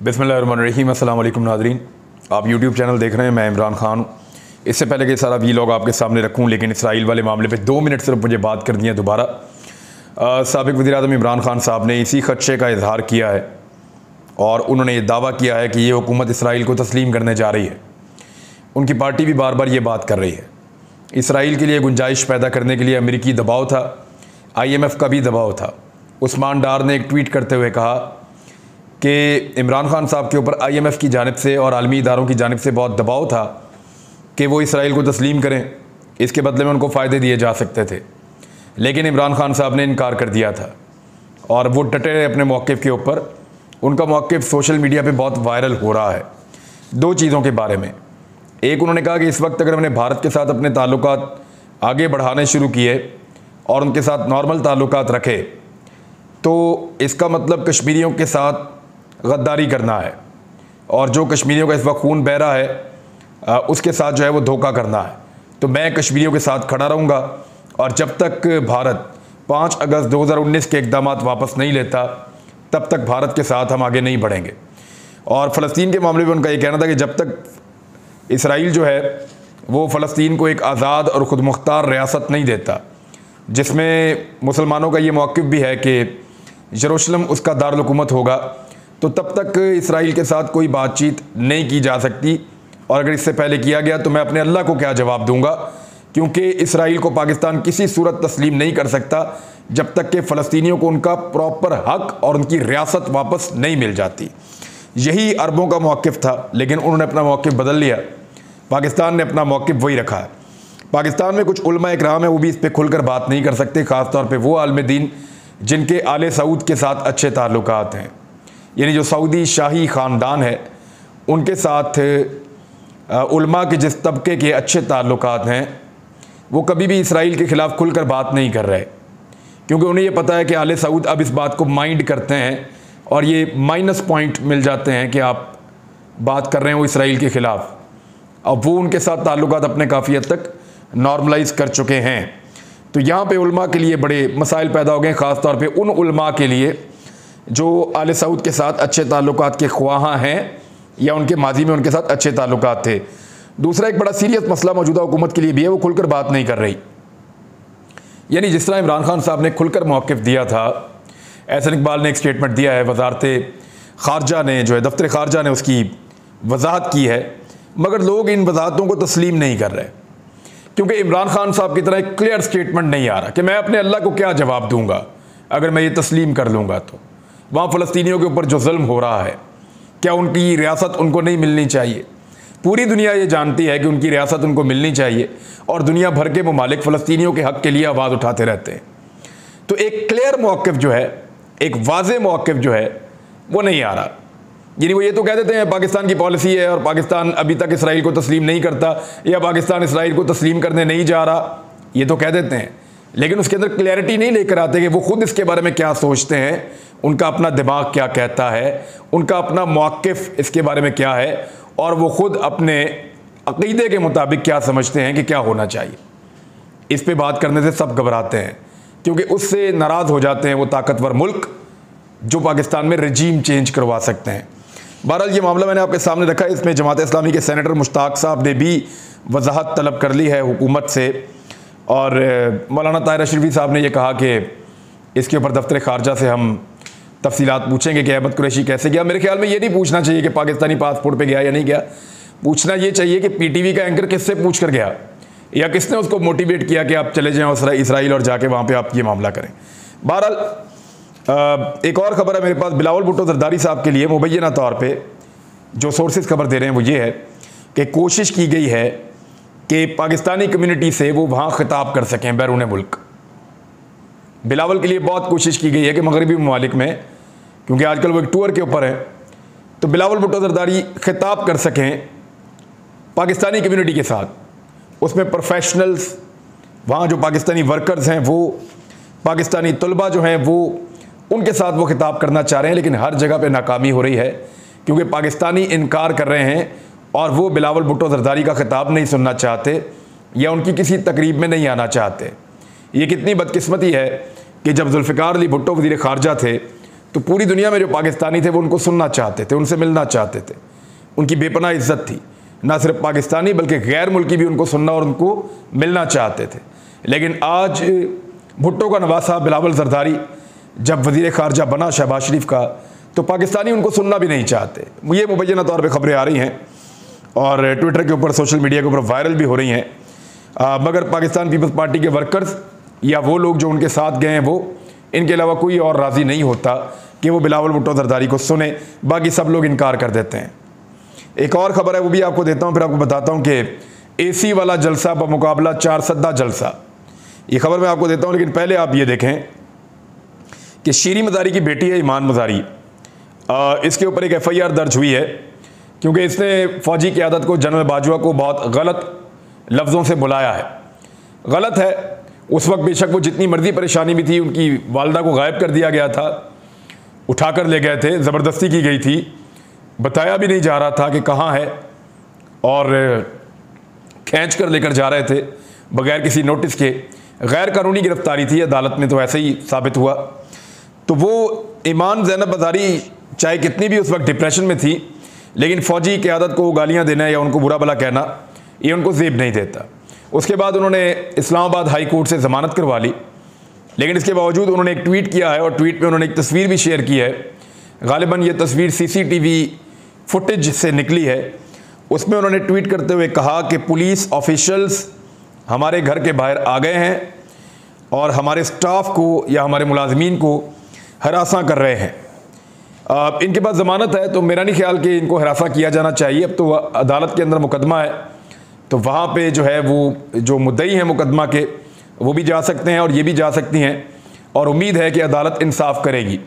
बिस्मिल्लाहिर्रहमानिर्रहीम। अस्सलाम वालेकुम नाज़रीन, आप यूट्यूब चैनल देख रहे हैं। मैं इमरान खान हूँ। इससे पहले कि सारा वीलॉग आपके सामने रखूँ, लेकिन इसराइल वाले मामले पे 2 मिनट सिर्फ मुझे बात करनी है दोबारा। साबिक़ वज़ीर-ए-आज़म इमरान खान साहब ने इसी खदशे का इजहार किया है और उन्होंने ये दावा किया है कि ये हुकूमत इसराइल को तस्लीम करने जा रही है। उनकी पार्टी भी बार बार ये बात कर रही है। इसराइल के लिए गुंजाइश पैदा करने के लिए अमेरिकी दबाव था, IMF का भी दबाव था। उस्मान डार ने एक ट्वीट करते हुए कहा कि इमरान खान साहब के ऊपर IMF की जानिब से और आलमी इदारों की जानिब से बहुत दबाव था कि वो इसराइल को तस्लीम करें, इसके बदले में उनको फ़ायदे दिए जा सकते थे। लेकिन इमरान खान साहब ने इनकार कर दिया था और वो डटे रहे अपने मौक़िफ़ के ऊपर। उनका मौक़िफ़ सोशल मीडिया पे बहुत वायरल हो रहा है 2 चीज़ों के बारे में। एक, उन्होंने कहा कि इस वक्त अगर हमने भारत के साथ अपने ताल्लुकात आगे बढ़ाने शुरू किए और उनके साथ नॉर्मल ताल्लुकात रखे तो इसका मतलब कश्मीरियों के साथ गद्दारी करना है, और जो कश्मीरियों का इस वक्त खून बह रहा है उसके साथ जो है वो धोखा करना है। तो मैं कश्मीरियों के साथ खड़ा रहूँगा और जब तक भारत 5 अगस्त 2019 के इक़दाम वापस नहीं लेता तब तक भारत के साथ हम आगे नहीं बढ़ेंगे। और फ़लस्तीन के मामले में उनका ये कहना था कि जब तक इसराइल जो है वो फ़लस्तीन को एक आज़ाद और ख़ुद मुख्तार रियासत नहीं देता, जिसमें मुसलमानों का ये मौक़िफ़ भी है कि यरूशलेम उसका दारुल हुकूमत होगा, तो तब तक इसराइल के साथ कोई बातचीत नहीं की जा सकती। और अगर इससे पहले किया गया तो मैं अपने अल्लाह को क्या जवाब दूंगा, क्योंकि इसराइल को पाकिस्तान किसी सूरत तस्लीम नहीं कर सकता जब तक कि फ़लस्तीनियों को उनका प्रॉपर हक और उनकी रियासत वापस नहीं मिल जाती। यही अरबों का मौक़िफ़ था, लेकिन उन्होंने अपना मौक़िफ़ बदल लिया। पाकिस्तान ने अपना मौक़िफ़ वही रखा है। पाकिस्तान में कुछ उलमा इकराम है, वो भी इस पर खुलकर बात नहीं कर सकते, ख़ास तौर पर वो आलिम दीन जिनके आले सऊद के साथ अच्छे ताल्लुकात हैं, यानी जो सऊदी शाही ख़ानदान है उनके साथ उलमा के जिस तबके के अच्छे ताल्लुकात हैं वो कभी भी इसराइल के ख़िलाफ़ खुलकर बात नहीं कर रहे, क्योंकि उन्हें ये पता है कि आले सऊद अब इस बात को माइंड करते हैं और ये माइनस पॉइंट मिल जाते हैं कि आप बात कर रहे हैं वो इसराइल के ख़िलाफ़। अब वो उनके साथ ताल्लुकात अपने काफ़ी हद तक नॉर्मलाइज़ कर चुके हैं। तो यहाँ पे उलमा के लिए बड़े मसाइल पैदा हो गए, ख़ास तौर पे उन उलमा के लिए जो आले सऊद के साथ अच्छे ताल्लुकात के ख्वाहा हैं या उनके माजी में उनके साथ अच्छे ताल्लुकात थे। दूसरा एक बड़ा सीरियस मसला मौजूदा हुकूमत के लिए भी है, वो खुलकर बात नहीं कर रही। यानी जिस तरह इमरान खान साहब ने खुलकर मौक़िफ़ दिया था, एहसन इकबाल ने एक स्टेटमेंट दिया है, वज़ारत ख़ारजा ने जो है दफ्तर ख़ारजा ने उसकी वजाहत की है, मगर लोग इन वजाहतों को तस्लीम नहीं कर रहे, क्योंकि इमरान खान साहब की तरह एक क्लियर स्टेटमेंट नहीं आ रहा कि मैं अपने अल्लाह को क्या जवाब दूँगा अगर मैं ये तस्लीम कर लूँगा। तो वहाँ फ़लस्तीनियों के ऊपर जो जुल्म हो रहा है, क्या उनकी रियासत उनको नहीं मिलनी चाहिए? पूरी दुनिया ये जानती है कि उनकी रियासत उनको मिलनी चाहिए और दुनिया भर के ममालिक फ़लस्तीनियों के हक़ के लिए आवाज़ उठाते रहते हैं। तो एक क्लियर मौक़िफ़ जो है, एक वाज़े मौक़िफ़ जो है वो नहीं आ रहा। यानी वो ये तो कह देते हैं पाकिस्तान की पॉलिसी है और पाकिस्तान अभी तक इसराइल को तस्लीम नहीं करता या पाकिस्तान इसराइल को तस्लीम करने नहीं जा रहा, ये तो कह देते हैं, लेकिन उसके अंदर क्लैरिटी नहीं लेकर आते कि वो खुद इसके बारे में क्या सोचते हैं, उनका अपना दिमाग क्या कहता है, उनका अपना मौक़िफ़ इसके बारे में क्या है और वो ख़ुद अपने अक़ीदे के मुताबिक क्या समझते हैं कि क्या होना चाहिए। इस पे बात करने से सब घबराते हैं, क्योंकि उससे नाराज़ हो जाते हैं वो ताकतवर मुल्क जो पाकिस्तान में रजीम चेंज करवा सकते हैं। बहरहाल ये मामला मैंने आपके सामने रखा है। इसमें जमात इस्लामी के सेनेटर मुश्ताक साहब ने भी वजाहत तलब कर ली है हुकूमत से, और मौलाना ताहिर अशरफी साहब ने यह कहा कि इसके ऊपर दफ्तर ख़ारजा से हम तफसीलात पूछेंगे कि अहमद कुरैशी कैसे गया। मेरे ख्याल में ये नहीं पूछना चाहिए कि पाकिस्तानी पासपोर्ट पे गया या नहीं गया, पूछना ये चाहिए कि PTV का एंकर किससे पूछ कर गया या किसने उसको मोटिवेट किया कि आप चले जाएँ इसराइल और जाके वहाँ पे आप ये मामला करें। बहरहाल एक और ख़बर है मेरे पास बिलावल भुट्टो जरदारी साहब के लिए। मुबैना तौर पर जो सोर्सेज खबर दे रहे हैं वो ये है कि कोशिश की गई है कि पाकिस्तानी कम्युनिटी से वो वहाँ ख़िताब कर सकें बैरून मुल्क। बिलावल के लिए बहुत कोशिश की गई है कि मगरबी ममालिक में, क्योंकि आजकल वो एक टूर के ऊपर है, तो बिलावल भुट्टो जरदारी ख़िताब कर सकें पाकिस्तानी कम्युनिटी के साथ। उसमें प्रोफेशनल्स, वहाँ जो पाकिस्तानी वर्कर्स हैं, वो पाकिस्तानी तलबा जो हैं वो उनके साथ वो ख़िताब करना चाह रहे हैं, लेकिन हर जगह पे नाकामी हो रही है, क्योंकि पाकिस्तानी इनकार कर रहे हैं और वो बिलावल भुट्टो जरदारी का ख़िताब नहीं सुनना चाहते या उनकी किसी तकरीब में नहीं आना चाहते। ये कितनी बदकिस्मती है कि जब जुल्फ़िकार अली भुट्टो वज़ीर ख़ारजा थे तो पूरी दुनिया में जो पाकिस्तानी थे वो उनको सुनना चाहते थे, उनसे मिलना चाहते थे, उनकी बेपनाह इज्जत थी। ना सिर्फ पाकिस्तानी बल्कि गैर मुल्की भी उनको सुनना और उनको मिलना चाहते थे। लेकिन आज भुट्टो का नवासा बिलावल जरदारी जब वज़ीर ख़ारजा बना शहबाज शरीफ का, तो पाकिस्तानी उनको सुनना भी नहीं चाहते। ये मुबैना तौर पर ख़बरें आ रही हैं और ट्विटर के ऊपर, सोशल मीडिया के ऊपर वायरल भी हो रही हैं। मगर पाकिस्तान पीपल्स पार्टी के वर्कर्स या वो लोग जो उनके साथ गए हैं, वो इनके अलावा कोई और राज़ी नहीं होता कि वो बिलावल भुट्टो जरदारी को सुने। बाकी सब लोग इनकार कर देते हैं। एक और ख़बर है, वो भी आपको देता हूँ, फिर आपको बताता हूँ कि AC वाला जलसा बमुकाबला 4 सद्दा जलसा। ये खबर मैं आपको देता हूँ, लेकिन पहले आप ये देखें कि शीरी मज़ारी की बेटी है ईमान मज़ारी, इसके ऊपर एक FIR दर्ज हुई है क्योंकि इसने फ़ौजी क़यादत को, जनरल बाजवा को बहुत गलत लफ्ज़ों से बुलाया है। गलत है। उस वक्त बेशक वो जितनी मर्जी परेशानी भी थी, उनकी वालदा को गायब कर दिया गया था, उठाकर ले गए थे, ज़बरदस्ती की गई थी, बताया भी नहीं जा रहा था कि कहाँ है, और खींच कर लेकर जा रहे थे बगैर किसी नोटिस के। गैर कानूनी गिरफ्तारी थी, अदालत में तो ऐसे ही साबित हुआ। तो वो ईमान ज़ैनब मज़ारी चाहे कितनी भी उस वक्त डिप्रेशन में थी, लेकिन फ़ौजी क़यादत को गालियाँ देना या उनको बुरा भला कहना, ये उनको ज़ेब नहीं देता। उसके बाद उन्होंने इस्लामाबाद हाई कोर्ट से ज़मानत करवा ली, लेकिन इसके बावजूद उन्होंने एक ट्वीट किया है और ट्वीट में उन्होंने एक तस्वीर भी शेयर की है। गालिबन ये तस्वीर CCTV फुटेज से निकली है। उसमें उन्होंने ट्वीट करते हुए कहा कि पुलिस ऑफिशियल्स हमारे घर के बाहर आ गए हैं और हमारे स्टाफ को या हमारे मुलाजमीन को हरासा कर रहे हैं। इनके पास ज़मानत है, तो मेरा नहीं ख्याल कि इनको हरासा किया जाना चाहिए। अब तो अदालत के अंदर मुकदमा है, तो वहाँ पे जो है वो जो मुद्दई हैं मुकदमा के, वो भी जा सकते हैं और ये भी जा सकती हैं, और उम्मीद है कि अदालत इंसाफ करेगी।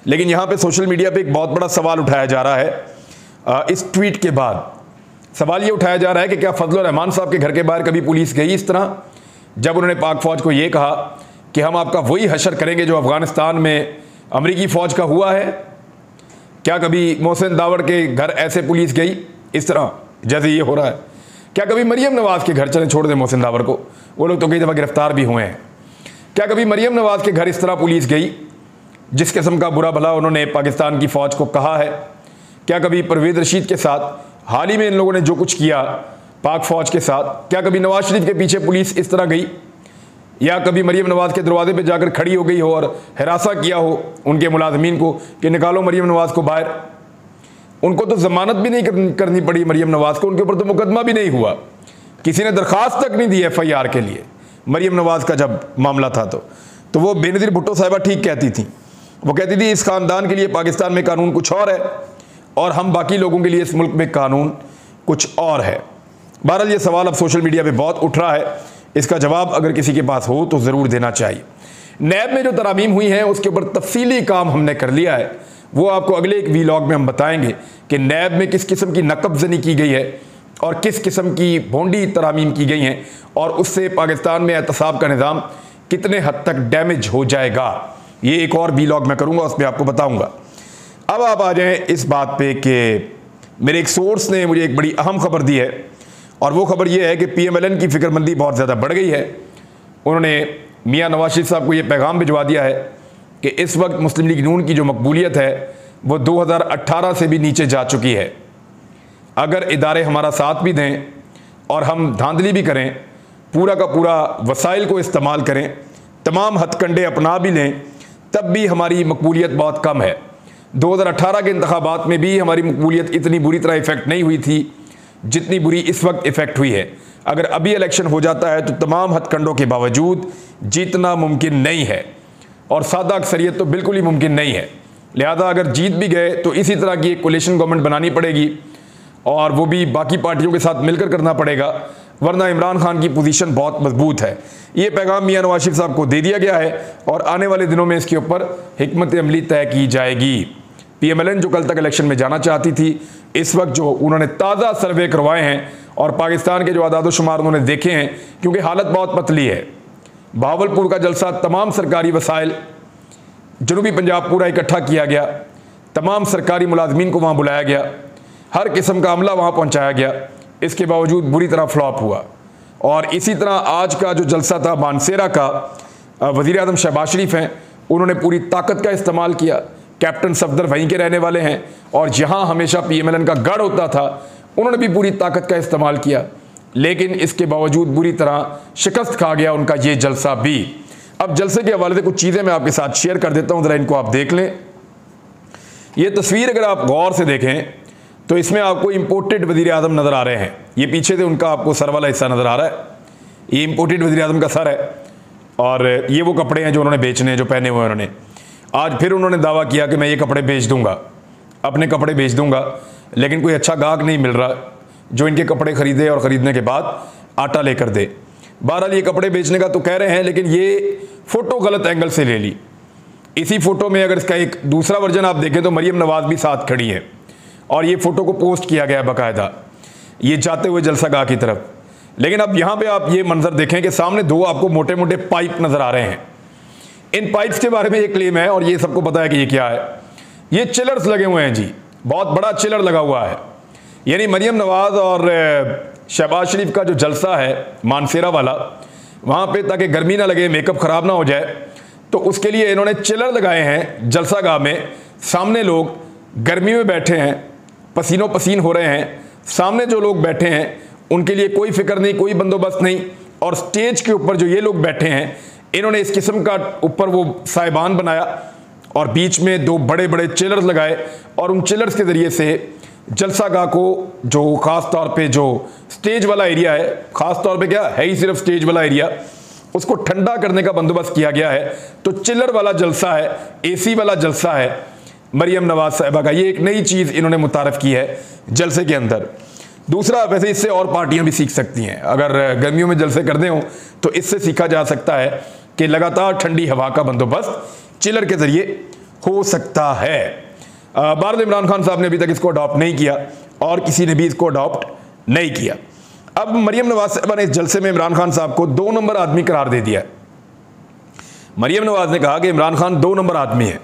लेकिन यहाँ पे सोशल मीडिया पे एक बहुत बड़ा सवाल उठाया जा रहा है। इस ट्वीट के बाद सवाल ये उठाया जा रहा है कि क्या फजलुर रहमान साहब के घर के बाहर कभी पुलिस गई इस तरह, जब उन्होंने पाक फ़ौज को ये कहा कि हम आपका वही हशर करेंगे जो अफ़गानिस्तान में अमरीकी फ़ौज का हुआ है। क्या कभी मोहसिन दावड़ के घर ऐसे पुलिस गई इस तरह जैसे ये हो रहा है? क्या कभी मरीम नवाज़ के घर, चले छोड़ दें मोहसिन दावड़ को, वो लोग तो कई दफ़ा गिरफ्तार भी हुए हैं, क्या कभी मरीम नवाज़ के घर इस तरह पुलिस गई जिस किस्म का बुरा भला उन्होंने पाकिस्तान की फ़ौज को कहा है? क्या कभी परवेज़ रशीद के साथ हाल ही में इन लोगों ने जो कुछ किया पाक फ़ौज के साथ, क्या कभी नवाज़ शरीफ के पीछे पुलिस इस तरह गई? या कभी मरीम नवाज़ के दरवाजे पे जाकर खड़ी हो गई हो और हिरासा किया हो उनके मुलाजमीन को कि निकालो मरीम नवाज़ को बाहर? उनको तो ज़मानत भी नहीं करनी पड़ी मरीम नवाज़ को, उनके ऊपर तो मुकदमा भी नहीं हुआ, किसी ने दरख्वास्त तक नहीं दी FIR के लिए मरीम नवाज़ का जब मामला था। तो वो बेनज़ीर भुट्टो साहिबा ठीक कहती थी। वो कहती थी इस ख़ानदान के लिए पाकिस्तान में कानून कुछ और है और हम बाकी लोगों के लिए इस मुल्क में कानून कुछ और है। बहरहाल ये सवाल अब सोशल मीडिया पे बहुत उठ रहा है, इसका जवाब अगर किसी के पास हो तो ज़रूर देना चाहिए। नैब में जो तरामीम हुई हैं उसके ऊपर तफसीली काम हमने कर लिया है, वो आपको अगले एक वीलॉग में हम बताएंगे कि नैब में किस किस्म की नकबजनी की गई है और किस किस्म की भोंडी तरामीम की गई हैं, और उससे पाकिस्तान में एहतसाब का निज़ाम कितने हद तक डैमेज हो जाएगा। ये एक और वीलॉग मैं करूँगा, उसमें आपको बताऊँगा। अब आप आ जाएँ इस बात पे कि मेरे एक सोर्स ने मुझे एक बड़ी अहम खबर दी है, और वो खबर ये है कि PMLN की फ़िक्रमंदी बहुत ज़्यादा बढ़ गई है। उन्होंने मियाँ नवाज शरीफ साहब को ये पैगाम भिजवा दिया है कि इस वक्त मुस्लिम लीग नून की जो मकबूलियत है वो 2018 से भी नीचे जा चुकी है। अगर इदारे हमारा साथ भी दें और हम धांधली भी करें, पूरा का पूरा वसाइल को इस्तेमाल करें, तमाम हथकंडे अपना भी लें, तब भी हमारी मकबूलियत बहुत कम है। 2018 के इंतखाबात में भी हमारी मकबूलियत इतनी बुरी तरह इफ़ेक्ट नहीं हुई थी जितनी बुरी इस वक्त इफ़ेक्ट हुई है। अगर अभी इलेक्शन हो जाता है तो तमाम हथकंडों के बावजूद जीतना मुमकिन नहीं है, और सादा अक्सरियत तो बिल्कुल ही मुमकिन नहीं है। लिहाजा अगर जीत भी गए तो इसी तरह की एक कोलिशन गवर्नमेंट बनानी पड़ेगी, और वो भी बाकी पार्टियों के साथ मिलकर करना पड़ेगा, वरना इमरान खान की पोजीशन बहुत मजबूत है। ये पैगाम मियाँ नवाज शरीफ साहब को दे दिया गया है और आने वाले दिनों में इसके ऊपर हिकमत अमली तय की जाएगी। PMLN जो कल तक इलेक्शन में जाना चाहती थी, इस वक्त जो उन्होंने ताज़ा सर्वे करवाए हैं और पाकिस्तान के जो आदाद शुमार उन्होंने देखे हैं, क्योंकि हालत बहुत पतली है। भावलपुर का जलसा, तमाम सरकारी वसाइल, जनूबी पंजाब पूरा इकट्ठा किया गया, तमाम सरकारी मुलाजमीन को वहाँ बुलाया गया, हर किस्म का अमला वहाँ पहुँचाया गया, इसके बावजूद बुरी तरह फ्लॉप हुआ। और इसी तरह आज का जो जलसा था मानसेरा का, वज़ीर आज़म शहबाज शरीफ हैं, उन्होंने पूरी ताकत का इस्तेमाल किया, कैप्टन सफदर वहीं के रहने वाले हैं और जहां हमेशा PMLN का गढ़ होता था उन्होंने भी पूरी ताकत का इस्तेमाल किया, लेकिन इसके बावजूद बुरी तरह शिकस्त खा गया उनका ये जलसा भी। अब जलसे के हवाले से कुछ चीज़ें मैं आपके साथ शेयर कर देता हूं, ज़रा इनको आप देख लें। ये तस्वीर अगर आप गौर से देखें तो इसमें आपको इंपोर्टेड वज़ीर आज़म नज़र आ रहे हैं। ये पीछे से उनका आपको सर वाला हिस्सा नज़र आ रहा है, ये इंपोर्टेड वज़ीर आज़म का सर है और ये वो कपड़े हैं जो उन्होंने बेचने हैं, जो पहने हुए उन्होंने। आज फिर उन्होंने दावा किया कि मैं ये कपड़े बेच दूंगा, अपने कपड़े बेच दूंगा, लेकिन कोई अच्छा गाहक नहीं मिल रहा जो इनके कपड़े खरीदे और ख़रीदने के बाद आटा लेकर दे। बहरहाल ये कपड़े बेचने का तो कह रहे हैं, लेकिन ये फ़ोटो गलत एंगल से ले ली। इसी फ़ोटो में अगर इसका एक दूसरा वर्जन आप देखें तो मरियम नवाज़ भी साथ खड़ी है और ये फ़ोटो को पोस्ट किया गया है बाकायदा, ये जाते हुए जलसागाह की तरफ। लेकिन अब यहाँ पे आप ये मंजर देखें कि सामने दो आपको मोटे मोटे पाइप नज़र आ रहे हैं। इन पाइप्स के बारे में ये क्लेम है और ये सबको पता है कि ये क्या है। ये चिलर्स लगे हुए हैं जी, बहुत बड़ा चिलर लगा हुआ है। यानी मरियम नवाज़ और शहबाज शरीफ का जो जलसा है मानसेरा वाला, वहाँ पे ताकि गर्मी ना लगे, मेकअप ख़राब ना हो जाए, तो उसके लिए इन्होंने चिलर लगाए हैं जलसागाह में। सामने लोग गर्मी में बैठे हैं, पसीनों पसीन हो रहे हैं, सामने जो लोग बैठे हैं उनके लिए कोई फिक्र नहीं, कोई बंदोबस्त नहीं। और स्टेज के ऊपर जो ये लोग बैठे हैं इन्होंने इस किस्म का ऊपर वो साइबान बनाया और बीच में दो बड़े बड़े चिलर्स लगाए और उन चिलर्स के ज़रिए से जलसागाह को, जो ख़ास तौर पे जो स्टेज वाला एरिया है, ख़ास तौर पे क्या है ही सिर्फ स्टेज वाला एरिया, उसको ठंडा करने का बंदोबस्त किया गया है। तो चिलर वाला जलसा है, AC वाला जलसा है मरियम नवाज़ साहिबा का। ये एक नई चीज़ इन्होंने मुतारफ़ की है जलसे के अंदर। दूसरा, वैसे इससे और पार्टियां भी सीख सकती हैं। अगर गर्मियों में जलसे करने हो तो इससे सीखा जा सकता है कि लगातार ठंडी हवा का बंदोबस्त चिलर के ज़रिए हो सकता है। बार इमरान खान साहब ने अभी तक इसको अडॉप्ट नहीं किया और किसी ने भी इसको अडॉप्ट नहीं किया। अब मरियम नवाज़ साहिबा ने इस जलसे में इमरान खान साहब को 2 नंबर आदमी करार दे दिया। मरियम नवाज़ ने कहा कि इमरान खान 2 नंबर आदमी है।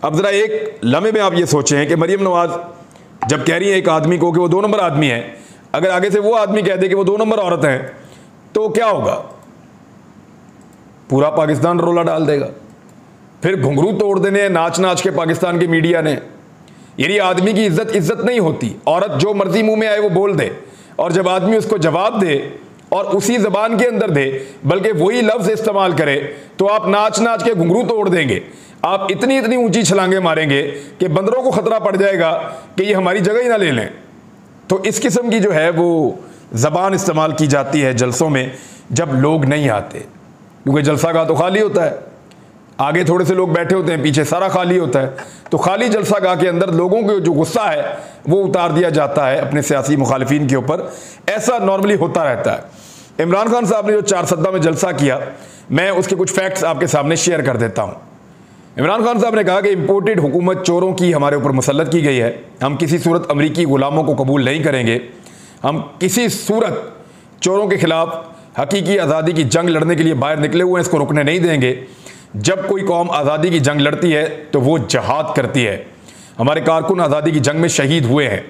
अब ज़रा एक लम्हे में आप ये सोचें कि मरियम नवाज़ जब कह रही है एक आदमी को कि वो 2 नंबर आदमी है, अगर आगे से वो आदमी कह दे कि वो 2 नंबर औरत हैं तो क्या होगा? पूरा पाकिस्तान रोला डाल देगा। फिर घुंघरू तोड़ देने नाच नाच के पाकिस्तान की मीडिया ने। यानी आदमी की इज्जत नहीं होती, औरत जो मर्जी मुंह में आए वो बोल दे, और जब आदमी उसको जवाब दे और उसी जबान के अंदर दे, बल्कि वही लफ्ज़ इस्तेमाल करे, तो आप नाच नाच के घुंघरू तोड़ देंगे। आप इतनी इतनी ऊंची छलांगे मारेंगे कि बंदरों को खतरा पड़ जाएगा कि ये हमारी जगह ही ना ले लें। तो इस किस्म की जो है वो ज़बान इस्तेमाल की जाती है जलसों में जब लोग नहीं आते, क्योंकि जलसागाह तो खाली होता है, आगे थोड़े से लोग बैठे होते हैं, पीछे सारा खाली होता है। तो खाली जलसागाह के अंदर लोगों को जो गुस्सा है वो उतार दिया जाता है अपने सियासी मुखालिफिन के ऊपर। ऐसा नॉर्मली होता रहता है। इमरान खान साहब ने जो 4 सद्दा में जलसा किया, मैं उसके कुछ फैक्ट्स आपके सामने शेयर कर देता हूँ। इमरान खान साहब ने कहा कि इम्पोर्टेड हुकूमत चोरों की हमारे ऊपर मुसल्लत की गई है। हम किसी सूरत अमरीकी गुलामों को कबूल नहीं करेंगे। हम किसी सूरत चोरों के खिलाफ हकीकी आज़ादी की जंग लड़ने के लिए बाहर निकले हुए हैं, इसको रुकने नहीं देंगे। जब कोई कौम आज़ादी की जंग लड़ती है तो वो जहाद करती है। हमारे कारकुन आज़ादी की जंग में शहीद हुए हैं।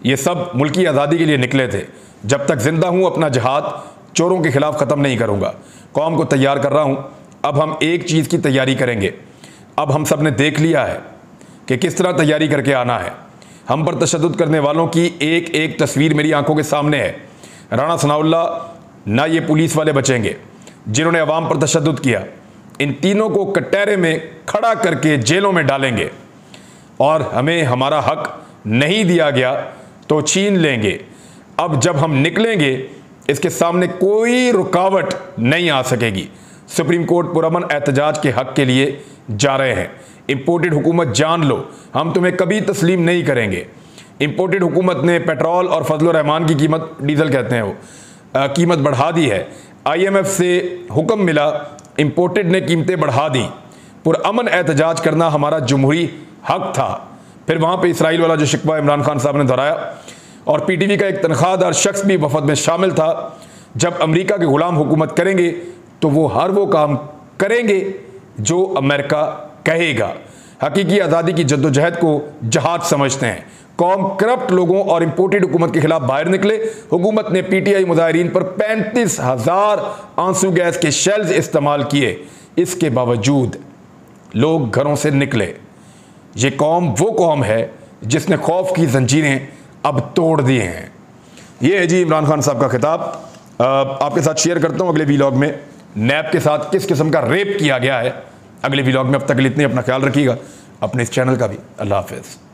ये सब मुल्की आज़ादी के लिए निकले थे। जब तक ज़िंदा हूँ अपना जहाद चोरों के खिलाफ ख़त्म नहीं करूँगा। कौम को तैयार कर रहा हूँ। अब हम एक चीज़ की तैयारी करेंगे। अब हम सब ने देख लिया है कि किस तरह तैयारी करके आना है। हम पर तशद्दुद करने वालों की एक एक तस्वीर मेरी आंखों के सामने है। राणा सनाउल्लाह ना ये पुलिस वाले बचेंगे जिन्होंने अवाम पर तशद्दुद किया। इन तीनों को कटहरे में खड़ा करके जेलों में डालेंगे और हमें हमारा हक नहीं दिया गया तो छीन लेंगे। अब जब हम निकलेंगे इसके सामने कोई रुकावट नहीं आ सकेगी। सुप्रीम कोर्ट पुरअमन एहतजाज के हक के लिए जा रहे हैं। इंपोर्टेड हुकूमत जान लो, हम तुम्हें कभी तस्लीम नहीं करेंगे। इंपोर्टेड हुकूमत ने पेट्रोल और फजल रहमान की कीमत, डीजल कहते हैं वो, कीमत बढ़ा दी है। IMF से हुक्म मिला, इंपोर्टेड ने कीमतें बढ़ा दी। पुरअमन एहतजाज करना हमारा जमहूरी हक था। फिर वहाँ पे इसराइल वाला जो शिकवा इमरान खान साहब ने दोहराया और PTV का एक तनख्वाहदार शख्स भी वफद में शामिल था। जब अमेरिका के गुलाम हुकूमत करेंगे तो वो हर वो काम करेंगे जो अमेरिका कहेगा। हकीकी आज़ादी की जद्दोजहद को जहाद समझते हैं। कौम करप्ट लोगों और इंपोर्टेड हुकूमत के खिलाफ बाहर निकले। हुकूमत ने PTI मुजाहिरीन पर 35,000 आंसू गैस के शेल्स इस्तेमाल किए। इसके बावजूद लोग घरों से निकले। ये कौम वो कौम है जिसने खौफ की जंजीरें अब तोड़ दिए हैं। ये है जी इमरान खान साहब का खिताब। आपके साथ शेयर करता हूँ अगले वीलॉग में नैब के साथ किस किस्म का रेप किया गया है अगले वीलॉग में। अब तक के लिए इतने, अपना ख्याल रखिएगा, अपने इस चैनल का भी। अल्लाह हाफिज़।